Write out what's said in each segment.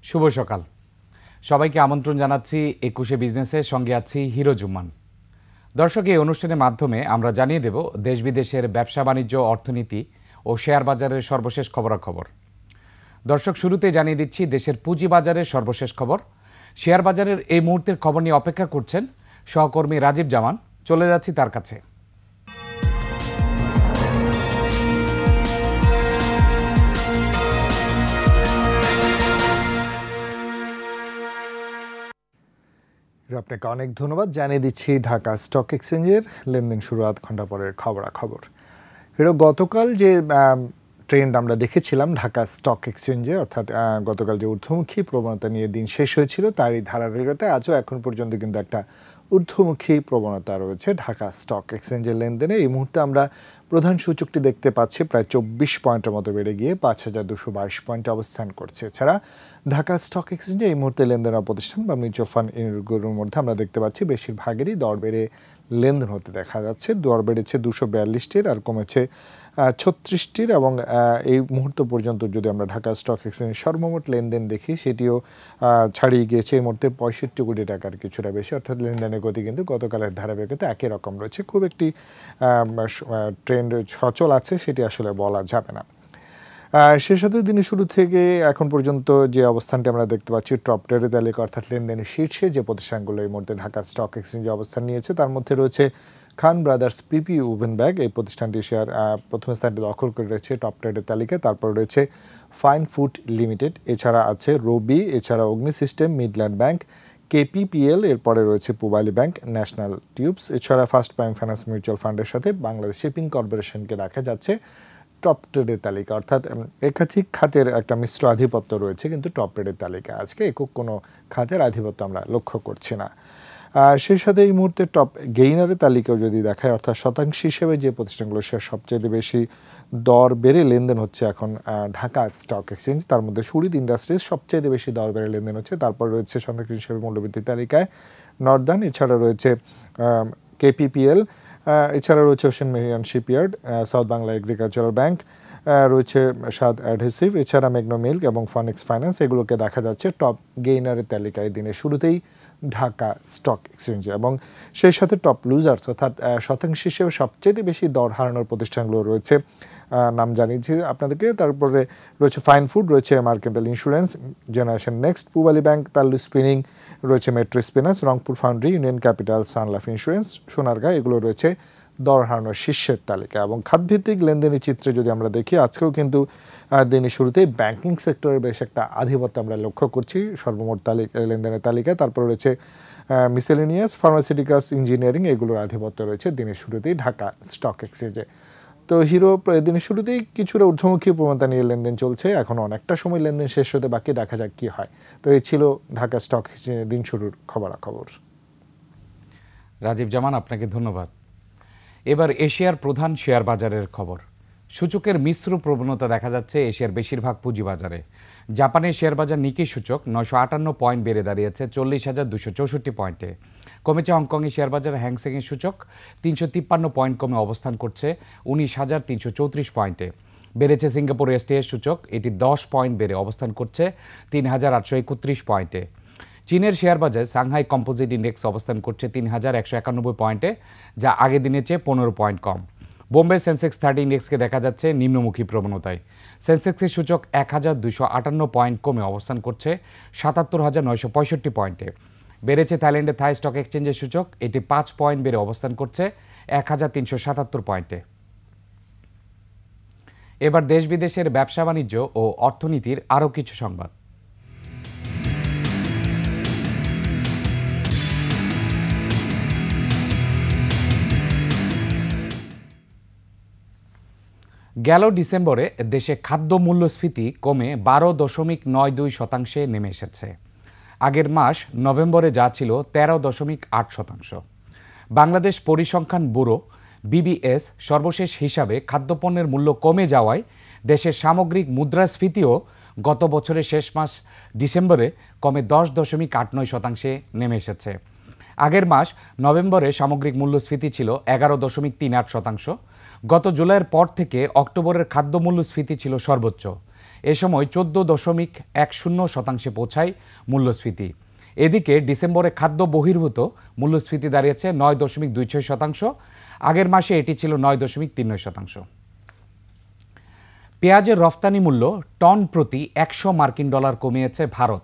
শুভ সকাল সবাইকে আমন্ত্রণ জানাচ্ছি ২১শে বিজনেসের সঙ্গে আছি হিরো জুম্মান। দর্শক, এই অনুষ্ঠানের মাধ্যমে আমরা জানিয়ে দেব দেশ বিদেশের ব্যবসা বাণিজ্য, অর্থনীতি ও শেয়ার বাজারের সর্বশেষ খবরাখবর। দর্শক, শুরুতে জানিয়ে দিচ্ছি দেশের পুঁজিবাজারের সর্বশেষ খবর। শেয়ার বাজারের এই মুহূর্তের খবর নিয়ে অপেক্ষা করছেন সহকর্মী রাজীব জামান। চলে যাচ্ছি তার কাছে। আপনাকে অনেক ধন্যবাদ। জানিয়ে দিচ্ছি ঢাকা স্টক এক্সচেঞ্জের লেনদেন শুরু আধ ঘন্টা পরের খবরাখবর। গতকাল যে ট্রেন্ড আমরা দেখেছিলাম ঢাকা স্টক এক্সচেঞ্জে, অর্থাৎ গতকাল যে ঊর্ধ্বমুখী প্রবণতা নিয়ে দিন শেষ হয়েছিল, তারই ধারাবাহিকতায় আজও এখন পর্যন্ত কিন্তু একটা ঊর্ধ্বমুখী প্রবণতা রয়েছে ঢাকা স্টক এক্সচেঞ্জের লেনদেনে। এই মুহূর্তে আমরা প্রধান সূচকটি দেখতে পাচ্ছি প্রায় ২৪ পয়েন্টের মতো বেড়ে গিয়ে ৫,২২২ পয়েন্টে অবস্থান করছে। এছাড়া ঢাকা স্টক এক্সচেঞ্জে এই মুহূর্তে লেনদেন প্রতিষ্ঠান বা মিউচুয়াল ফান্ড ইউনিটগুলোর মধ্যে আমরা দেখতে পাচ্ছি বেশিরভাগেরই দর বেড়ে লেনদেন হতে দেখা যাচ্ছে। দর বেড়েছে ২৪২টির আর কমেছে ৩৬টির, এবং এই মুহূর্ত পর্যন্ত যদি আমরা ঢাকা স্টক এক্সচেঞ্জের সর্বমোট লেনদেন দেখি, সেটিও ছাড়িয়ে গিয়েছে এই মুহূর্তে ৬৫ কোটি টাকার কিছুটা বেশি। অর্থাৎ লেনদেনের গতি কিন্তু গতকালের ধারাবাহিকতা একই রকম রয়েছে। খুব একটি ট্রেন্ড সচল আছে সেটি আসলে বলা যাবে না। সে সাথে দিনের শুরু থেকে এখন পর্যন্ত যে অবস্থানটি আমরা দেখতে পাচ্ছি টপ ট্রেডের তালিকা, অর্থাৎ লেনদেনের শীর্ষে যে প্রতিষ্ঠানগুলো এই মুহূর্তে ঢাকা স্টক এক্সচেঞ্জে অবস্থান নিয়েছে, তার মধ্যে রয়েছে খান ব্রাদার্স পিপি ওভেন ব্যাগ। এই প্রতিষ্ঠানটি শেয়ার প্রথম স্থানটি দখল করে রয়েছে টপ ট্রেডের তালিকায়। তারপর রয়েছে ফাইন ফুড লিমিটেড, এছাড়া আছে রবি, এছাড়া অগ্নি সিস্টেম, মিডল্যান্ড ব্যাংক, কেপিপিএল, এরপরে রয়েছে পূবালী ব্যাংক, ন্যাশনাল টিউবস, এছাড়া ফার্স্ট প্রাইম ফাইন্যান্স মিউচুয়াল ফান্ডের সাথে বাংলাদেশ শিপিং কর্পোরেশনকে দেখা যাচ্ছে টপ ট্রেডের তালিকা। অর্থাৎ একাধিক খাতের একটা মিশ্র আধিপত্য রয়েছে, কিন্তু টপ ট্রেডের তালিকা আজকে একক কোনো খাতের আধিপত্য আমরা লক্ষ্য করছি না। সেই সাথে এই মুহূর্তে টপ গেইনারের তালিকাও যদি দেখায়, অর্থাৎ শতাংশ হিসেবে যে প্রতিষ্ঠানগুলো শেয়ার সবচেয়ে বেশি দর বেড়ে লেনদেন হচ্ছে এখন ঢাকা স্টক এক্সচেঞ্জ, তার মধ্যে সুরিদ ইন্ডাস্ট্রিজ সবচেয়ে বেশি দর বেড়ে লেনদেন হচ্ছে। তারপর রয়েছে শতাংশ হিসেবে মূল্যবৃদ্ধির তালিকায় নর্দার্ন, এছাড়া রয়েছে কেপিপিএল, এছাড়া রয়েছে ocean marine shipyard, south Bangla agricultural bank, রয়েছে সাদ অ্যাডহেসিভ, এছাড়া মেগনো মিল্ক এবং ফনিক্স ফাইন্যান্স। এগুলোকে দেখা যাচ্ছে টপ গেইনারের তালিকায় দিনের শুরুতেই ঢাকা স্টক এক্সচেঞ্জে। এবং সেই সাথে টপ লুজার্স, অর্থাৎ শতাংশ হিসেবে সবচেয়ে বেশি দর হারানোর প্রতিষ্ঠানগুলো রয়েছে, নাম জানিয়েছি আপনাদেরকে। তারপরে রয়েছে ফাইন ফুড, রয়েছে mercantile insurance, generation next, Pubali bank, Tallu spinning, রয়েছে metro spinners, Rangpur foundry, union capital, sun life insurance, Sonargaon. এগুলো রয়েছে দর হারানোর শীর্ষের তালিকা। এবং খাতভিত্তিক লেনদেনের চিত্রে যদি আমরা দেখি, আজকেও কিন্তু দিনের শুরুতেই ব্যাংকিং সেক্টরের বেশ একটা আধিপত্য আমরা লক্ষ্য করছি সর্বমোট লেনদেনের তালিকায়। তারপর রয়েছে মিসেলেনিয়াস, ফার্মাসিউটিক্যালস, ইঞ্জিনিয়ারিং, এগুলোর আধিপত্য রয়েছে দিনের শুরুতেই ঢাকা স্টক এক্সচেঞ্জে। তো হিরো দিনের শুরুতেই কিছুটা ঊর্ধ্বমুখী প্রবণতা নিয়ে লেনদেন চলছে, এখন অনেকটা সময় লেনদেন শেষ হতে বাকি, দেখা যাক কি হয়। তো এই ছিল ঢাকা স্টক এক্সচেঞ্জের দিন শুরুর খবরাখবর। রাজীব জামান, আপনাকে ধন্যবাদ। এবার এশিয়ার প্রধান শেয়ার বাজারের খবর। সূচকের মিশ্র প্রবণতা দেখা যাচ্ছে এশিয়ার বেশিরভাগ পুঁজিবাজারে। জাপানের শেয়ার বাজার নিকি সূচক ৯৫৮ পয়েন্ট বেড়ে দাঁড়িয়েছে ৪০,২৬৪ পয়েন্টে। কমেছে হংকংয়ের শেয়ার বাজার হ্যাংসেংয়ের সূচক ৩৫৩ পয়েন্ট কমে অবস্থান করছে ১৯,৩৩৪ পয়েন্টে। বেড়েছে সিঙ্গাপুর এসটিএস সূচক, এটি ১০ পয়েন্ট বেড়ে অবস্থান করছে ৩,৮৩১ পয়েন্টে। চীনের শেয়ার বাজার সাংহাই কম্পোজিট ইন্ডেক্স অবস্থান করছে ৩,১৯১ পয়েন্টে, যা আগের দিনের চেয়ে ১৫ পয়েন্ট কম। বোম্বে সেন্সেক্স 30 ইন্ডেক্সকে দেখা যাচ্ছে নিম্নমুখী প্রবণতায়। সেন্সেক্সের সূচক ১,২৫৮ পয়েন্ট কমে অবস্থান করছে ৭৭,৯৬৫ পয়েন্টে। বেড়েছে থাইল্যান্ডের থাই স্টক এক্সচেঞ্জের সূচক, এটি ৫ পয়েন্ট বেড়ে অবস্থান করছে ১,৩৭৭ পয়েন্টে। এবার দেশ বিদেশের ব্যবসা বাণিজ্য ও অর্থনীতির আরও কিছু সংবাদ। গেল ডিসেম্বরে দেশে খাদ্য মূল্যস্ফীতি কমে ১২.৯২% নেমে এসেছে। আগের মাস নভেম্বরে যা ছিল ১৩.৮%। বাংলাদেশ পরিসংখ্যান ব্যুরো বিবিএস সর্বশেষ হিসাবে খাদ্যপণ্যের মূল্য কমে যাওয়ায় দেশের সামগ্রিক মুদ্রাস্ফীতিও গত বছরের শেষ মাস ডিসেম্বরে কমে ১০.৮৯% নেমে এসেছে। আগের মাস নভেম্বরে সামগ্রিক মূল্যস্ফীতি ছিল ১১.৩৮%। গত জুলাইয়ের পর থেকে অক্টোবরের খাদ্য মূল্যস্ফীতি ছিল সর্বোচ্চ। এ সময় 14.10% পৌঁছায় মূল্যস্ফীতি। এদিকে ডিসেম্বরে খাদ্য বহির্ভূত মূল্যস্ফীতি দাঁড়িয়েছে 9.26%। আগের মাসে এটি ছিল 9.39%। পেঁয়াজের রফতানি মূল্য টন প্রতি $100 কমিয়েছে ভারত।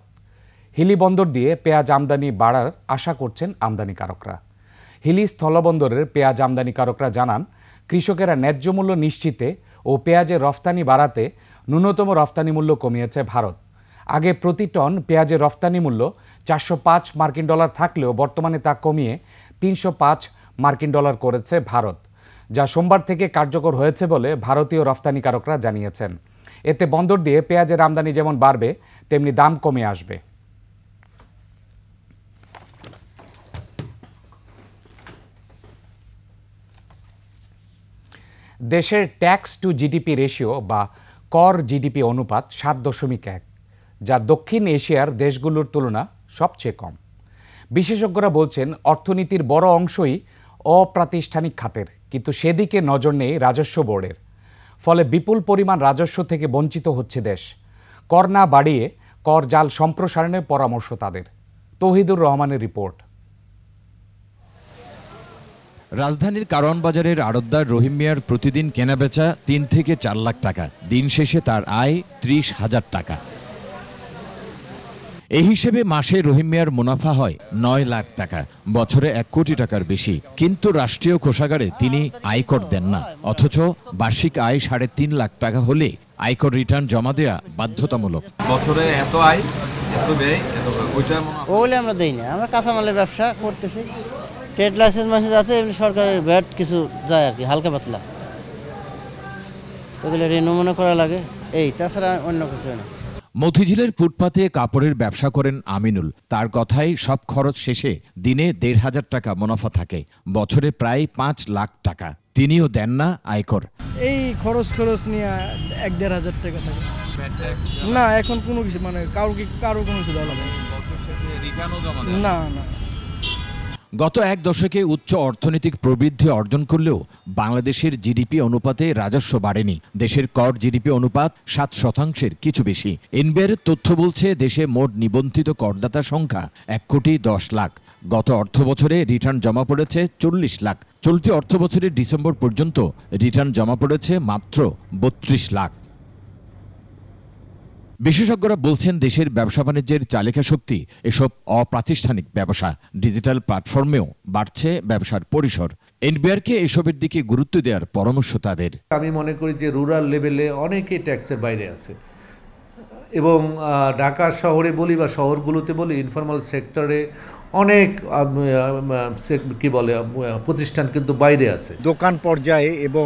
হিলি বন্দর দিয়ে পেঁয়াজ আমদানি বাড়ার আশা করছেন আমদানিকারকরা। হিলি স্থলবন্দরের পেঁয়াজ আমদানিকারকরা জানান, কৃষকেরা ন্যায্য মূল্য নিশ্চিতে ও পেঁয়াজের রফতানি বাড়াতে ন্যূনতম রফতানি মূল্য কমিয়েছে ভারত। আগে প্রতি টন পেঁয়াজের রফতানি মূল্য $405 থাকলেও বর্তমানে তা কমিয়ে $305 করেছে ভারত, যা সোমবার থেকে কার্যকর হয়েছে বলে ভারতীয় রফতানিকারকরা জানিয়েছেন। এতে বন্দর দিয়ে পেঁয়াজের আমদানি যেমন বাড়বে, তেমনি দাম কমে আসবে। দেশের ট্যাক্স টু জিডিপি রেশিও বা কর জিডিপি অনুপাত 7.1, যা দক্ষিণ এশিয়ার দেশগুলোর তুলনা সবচেয়ে কম। বিশেষজ্ঞরা বলছেন, অর্থনীতির বড় অংশই অপ্রাতিষ্ঠানিক খাতের, কিন্তু সেদিকে নজর নেই রাজস্ব বোর্ডের। ফলে বিপুল পরিমাণ রাজস্ব থেকে বঞ্চিত হচ্ছে দেশ। কর না বাড়িয়ে কর জাল সম্প্রসারণের পরামর্শ তাদের। তৌহিদুর রহমানের রিপোর্ট। রাজধানীর কারওয়ান বাজারের আড়তদার রহিম মিয়ার প্রতিদিন কেনাবেচা 3 থেকে 4 লাখ টাকা। দিন শেষে তার আয় 30,000 টাকা। এই হিসেবে মাসে রহিম মিয়ার মুনাফা হয় 9 লাখ টাকা, বছরে 1 কোটি টাকার বেশি। কিন্তু রাষ্ট্রীয় কোষাগারে তিনি আয়কর দেন না, অথচ বার্ষিক আয় 3.5 লাখ টাকা হলে আয়কর রিটার্ন জমা দেওয়া বাধ্যতামূলক। বছরে এত আয়, এত ব্যয়, ওগুলো আমরা দেই না। আমরা কাঁচামালের ব্যবসা করতেছি, ট্রেড লাইসেন্স মাসেজ আছে, এমনি সরকারের ভ্যাট কিছু যায় আর কি, হালকা পাতলা ওগুলো রিনিউ করা লাগে, এই তাছাড়া অন্য কিছু না। মতিঝিলের ফুটপাতে কাপড়ের ব্যবসা করেন আমিনুল। তার কথাই সব খরচ শেষে দিনে 1,500 টাকা মুনাফা থাকে, বছরে প্রায় 5 লাখ টাকা। তিনিও দেন না আয়কর। এই খরচ নিয়ে 1-1,500 টাকা থাকে না। এখন কোনো কিছু মানে কারো কোনো কিছু দেওয়া লাগে না। না, গত 1 দশকে উচ্চ অর্থনৈতিক প্রবৃদ্ধি অর্জন করলেও বাংলাদেশের জিডিপি অনুপাতে রাজস্ব বাড়েনি। দেশের কর জিডিপি অনুপাত 7% কিছু বেশি। এনবিআর তথ্য বলছে, দেশে মোট নিবন্ধিত করদাতার সংখ্যা 1,10,00,000। গত অর্থবছরে রিটার্ন জমা পড়েছে 40 লাখ। চলতি অর্থবছরের ডিসেম্বর পর্যন্ত রিটার্ন জমা পড়েছে মাত্র 32 লাখ। বিশেষজ্ঞরা বলছেন, দেশের ব্যবসা বাণিজ্যের চালিকা শক্তি এসব অপ্রাতিষ্ঠানিক ব্যবসা। ডিজিটাল প্ল্যাটফর্মেও বাড়ছে ব্যবসার পরিসর। এনবিআরকে এসবের দিকে গুরুত্ব দেওয়ার পরামর্শ তাদের। আমি মনে করি যে রুরাল লেভেলে অনেকেই ট্যাক্সের বাইরে আছে, এবং ঢাকা শহরে বলি বা শহরগুলোতে বলি, ইনফর্মাল সেক্টরে অনেক প্রতিষ্ঠান কিন্তু বাইরে আছে। দোকান পর্যায়ে এবং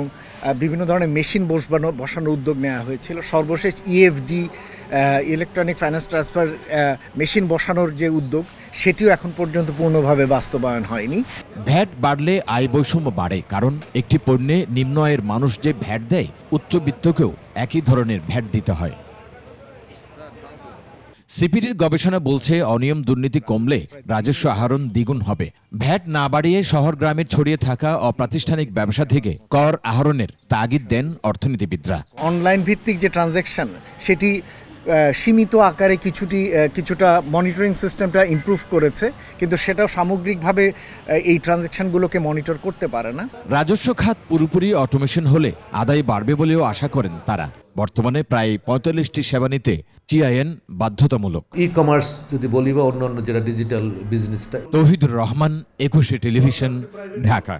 বিভিন্ন ধরনের মেশিন বসানোর উদ্যোগ নেওয়া হয়েছিল। সর্বশেষ EFD, electronic finance transfer machine বসানোর যে উদ্যোগ, সেটিও এখন পর্যন্ত পূর্ণভাবে বাস্তবায়ন হয়নি। ভ্যাট বাড়লে আয় বৈষম্য বাড়ে, কারণ একটি পণ্যে নিম্ন আয়ের মানুষ যে ভ্যাট দেয়, উচ্চবিত্তকেও একই ধরনের ভ্যাট দিতে হয়। সিপিডির গবেষণা বলছে, অনিয়ম দুর্নীতি কমলে রাজস্ব আহরণ দ্বিগুণ হবে। ভ্যাট না বাড়িয়ে শহর গ্রামে ছড়িয়ে থাকা অপ্রাতিষ্ঠানিক ব্যবসা থেকে কর আহরণের তাগিদ দেন অর্থনীতিবিদরা। অনলাইন ভিত্তিক যে ট্রানজ্যাকশন, সেটি সীমিত আকারে কিছুটা মনিটরিং সিস্টেমটা ইমপ্রুভ করেছে, কিন্তু সেটাও সামগ্রিকভাবে এই ট্রানজ্যাকশনগুলোকে মনিটর করতে পারে না। রাজস্ব খাত পুরোপুরি অটোমেশন হলে আদায় বাড়বে বলেও আশা করেন তারা। বর্তমানে প্রায় 45টি সেবা নিতে টিআইএন বাধ্যতামূলক। ই কমার্স যদি বলি বা অন্যান্য যেটা ডিজিটাল বিজনেসটা। Touhidur Rahman, 21 television, Dhaka.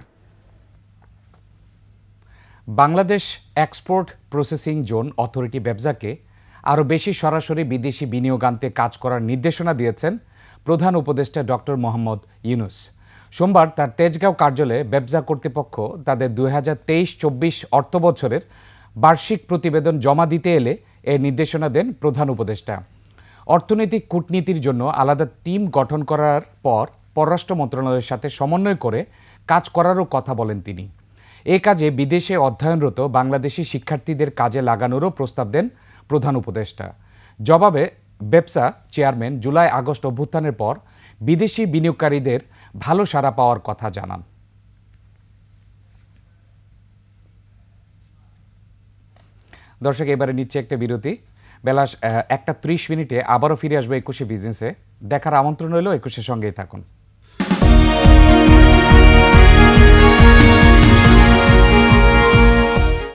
Bangladesh export processing zone authority ব্যবসাকে আরও বেশি সরাসরি বিদেশি বিনিয়োগ আনতে কাজ করার নির্দেশনা দিয়েছেন প্রধান উপদেষ্টা ডক্টর মোহাম্মদ ইউনূস। সোমবার তার তেজগাঁও কার্যালয়ে ব্যবসা কর্তৃপক্ষ তাদের 2023-24 অর্থবছরের বার্ষিক প্রতিবেদন জমা দিতে এলে এর নির্দেশনা দেন প্রধান উপদেষ্টা। অর্থনৈতিক কূটনীতির জন্য আলাদা টিম গঠন করার পর পররাষ্ট্র মন্ত্রণালয়ের সাথে সমন্বয় করে কাজ করারও কথা বলেন তিনি। এ কাজে বিদেশে অধ্যয়নরত বাংলাদেশি শিক্ষার্থীদের কাজে লাগানোরও প্রস্তাব দেন প্রধান উপদেষ্টা। জবাবে ব্যবসা চেয়ারম্যান জুলাই-আগস্ট অভ্যুত্থানের পর বিদেশি বিনিয়োগকারীদের ভালো সাড়া পাওয়ার কথা জানান। দর্শক, এবারে নিচ্ছে একটা বিরতি। বেলা 1:30 আবারও ফিরে আসবে 21শে বিজনেসে। দেখার আমন্ত্রণ রইল, 21-এর সঙ্গেই থাকুন।